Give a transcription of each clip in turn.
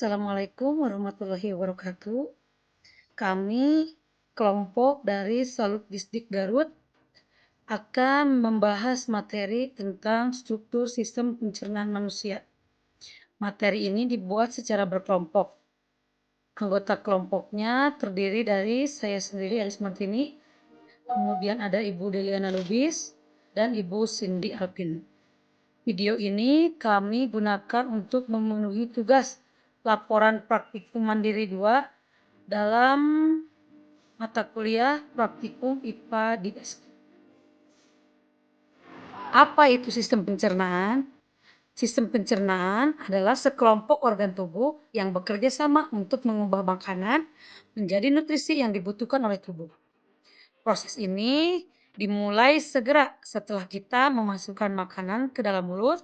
Assalamualaikum warahmatullahi wabarakatuh. Kami kelompok dari Salut Distrik Garut akan membahas materi tentang struktur sistem pencernaan manusia. Materi ini dibuat secara berkelompok. Anggota kelompoknya terdiri dari saya sendiri, Aris Martini, kemudian ada Ibu Deliana Lubis, dan Ibu Cindy Alpin. Video ini kami gunakan untuk memenuhi tugas laporan praktikum mandiri 2 dalam mata kuliah praktikum IPA di SD. Apa itu sistem pencernaan? Sistem pencernaan adalah sekelompok organ tubuh yang bekerja sama untuk mengubah makanan menjadi nutrisi yang dibutuhkan oleh tubuh. Proses ini dimulai segera setelah kita memasukkan makanan ke dalam mulut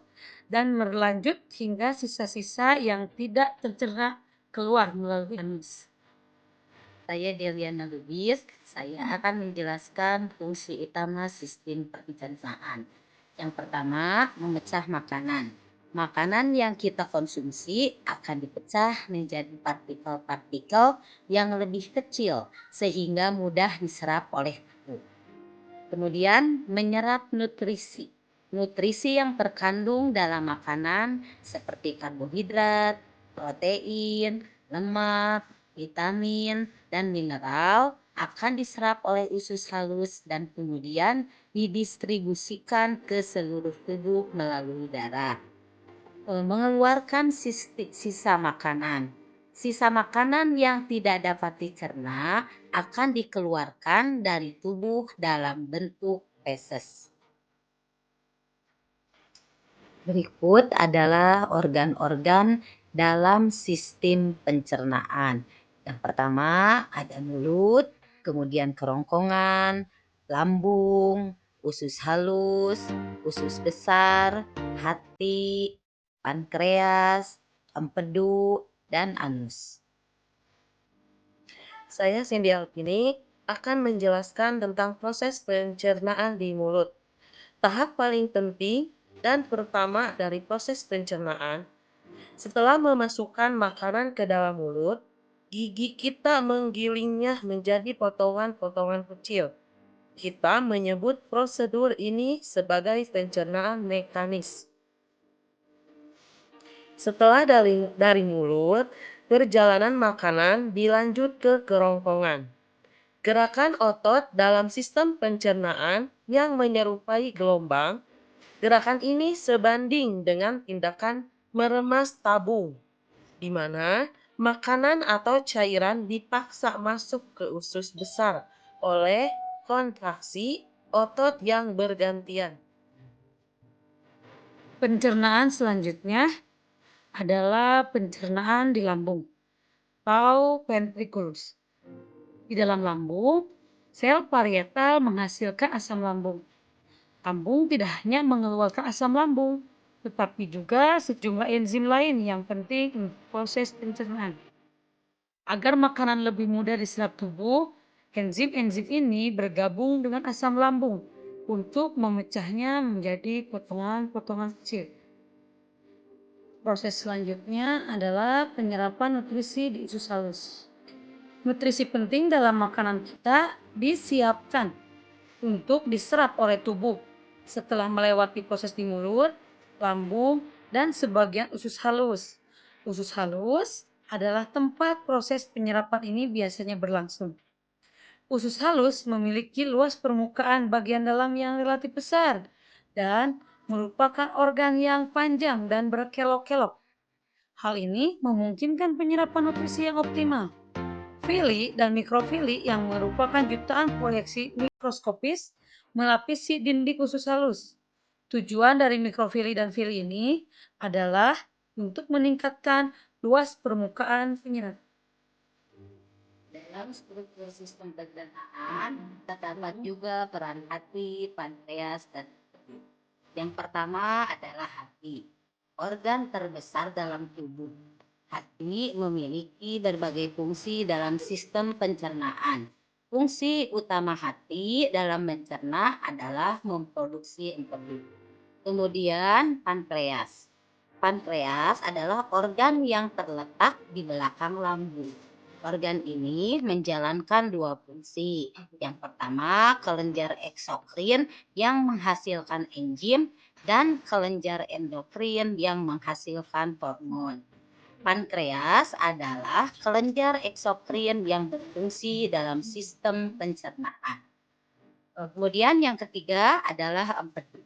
dan berlanjut hingga sisa-sisa yang tidak tercerna keluar melalui anus. Saya Deliana Lubis, saya akan menjelaskan fungsi utama sistem pencernaan. Yang pertama, memecah makanan. Makanan yang kita konsumsi akan dipecah menjadi partikel-partikel yang lebih kecil sehingga mudah diserap oleh tubuh. Kemudian, menyerap nutrisi. Nutrisi yang terkandung dalam makanan seperti karbohidrat, protein, lemak, vitamin, dan mineral akan diserap oleh usus halus dan kemudian didistribusikan ke seluruh tubuh melalui darah. Mengeluarkan sisa makanan. Sisa makanan yang tidak dapat dicerna akan dikeluarkan dari tubuh dalam bentuk feses. Berikut adalah organ-organ dalam sistem pencernaan. Yang pertama ada mulut, kemudian kerongkongan, lambung, usus halus, usus besar, hati, pankreas, empedu, dan anus. Saya Cindy Alpini akan menjelaskan tentang proses pencernaan di mulut. Tahap paling penting dan pertama dari proses pencernaan, setelah memasukkan makanan ke dalam mulut, gigi kita menggilingnya menjadi potongan-potongan kecil. Kita menyebut prosedur ini sebagai pencernaan mekanis. Setelah dari mulut, perjalanan makanan dilanjut ke kerongkongan. Gerakan otot dalam sistem pencernaan yang menyerupai gelombang, gerakan ini sebanding dengan tindakan meremas tabung, di mana makanan atau cairan dipaksa masuk ke usus besar oleh kontraksi otot yang bergantian. Pencernaan selanjutnya adalah pencernaan di lambung atau ventriculus. Di dalam lambung, sel parietal menghasilkan asam lambung. Lambung tidak hanya mengeluarkan asam lambung, tetapi juga sejumlah enzim lain yang penting untuk proses pencernaan. Agar makanan lebih mudah diserap tubuh, enzim-enzim ini bergabung dengan asam lambung untuk memecahnya menjadi potongan-potongan kecil. Proses selanjutnya adalah penyerapan nutrisi di usus halus. Nutrisi penting dalam makanan kita disiapkan untuk diserap oleh tubuh setelah melewati proses di mulut, lambung, dan sebagian usus halus. Usus halus adalah tempat proses penyerapan ini biasanya berlangsung. Usus halus memiliki luas permukaan bagian dalam yang relatif besar dan merupakan organ yang panjang dan berkelok-kelok. Hal ini memungkinkan penyerapan nutrisi yang optimal. Vili dan mikrofili yang merupakan jutaan proyeksi mikroskopis melapisi dinding usus halus. Tujuan dari mikrofili dan vili ini adalah untuk meningkatkan luas permukaan penyerap. Dalam struktur sistem pencernaan terdapat juga peran hati, pankreas, dan empedu. Yang pertama adalah hati, organ terbesar dalam tubuh. Hati memiliki berbagai fungsi dalam sistem pencernaan. Fungsi utama hati dalam mencerna adalah memproduksi empedu. Kemudian pankreas. Pankreas adalah organ yang terletak di belakang lambung. Organ ini menjalankan dua fungsi. Yang pertama, kelenjar eksokrin yang menghasilkan enzim dan kelenjar endokrin yang menghasilkan hormon. Pankreas adalah kelenjar eksokrin yang berfungsi dalam sistem pencernaan. Kemudian yang ketiga adalah empedu.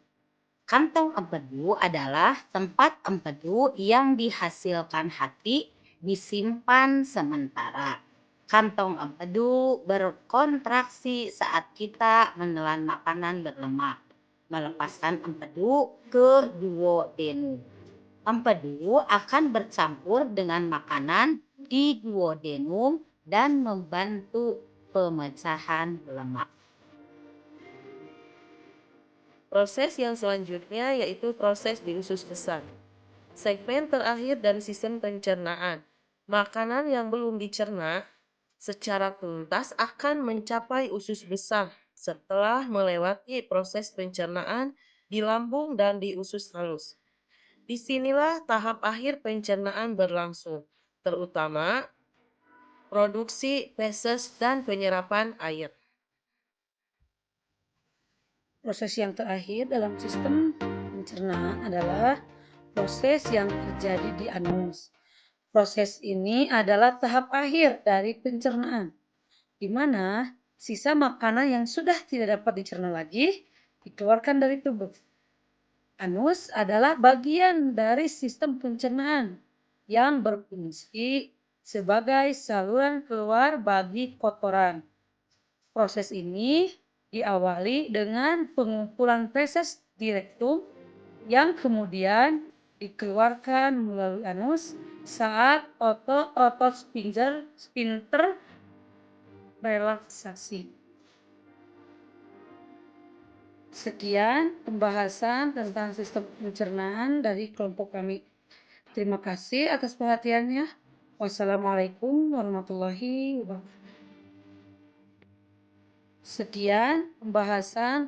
Kantong empedu adalah tempat empedu yang dihasilkan hati disimpan sementara. Kantong empedu berkontraksi saat kita menelan makanan berlemak, melepaskan empedu ke duodenum. Empedu akan bercampur dengan makanan di duodenum dan membantu pemecahan lemak. Proses yang selanjutnya yaitu proses di usus besar. Segmen terakhir dari sistem pencernaan. Makanan yang belum dicerna secara tuntas akan mencapai usus besar setelah melewati proses pencernaan di lambung dan di usus halus. Disinilah tahap akhir pencernaan berlangsung, terutama produksi feses dan penyerapan air. Proses yang terakhir dalam sistem pencernaan adalah proses yang terjadi di anus. Proses ini adalah tahap akhir dari pencernaan, di mana sisa makanan yang sudah tidak dapat dicerna lagi dikeluarkan dari tubuh. Anus adalah bagian dari sistem pencernaan yang berfungsi sebagai saluran keluar bagi kotoran. Proses ini diawali dengan pengumpulan feses di rektum yang kemudian dikeluarkan melalui anus saat otot sphincter relaksasi. Sekian pembahasan tentang sistem pencernaan dari kelompok kami. Terima kasih atas perhatiannya. Wassalamualaikum warahmatullahi wabarakatuh. Sekian pembahasan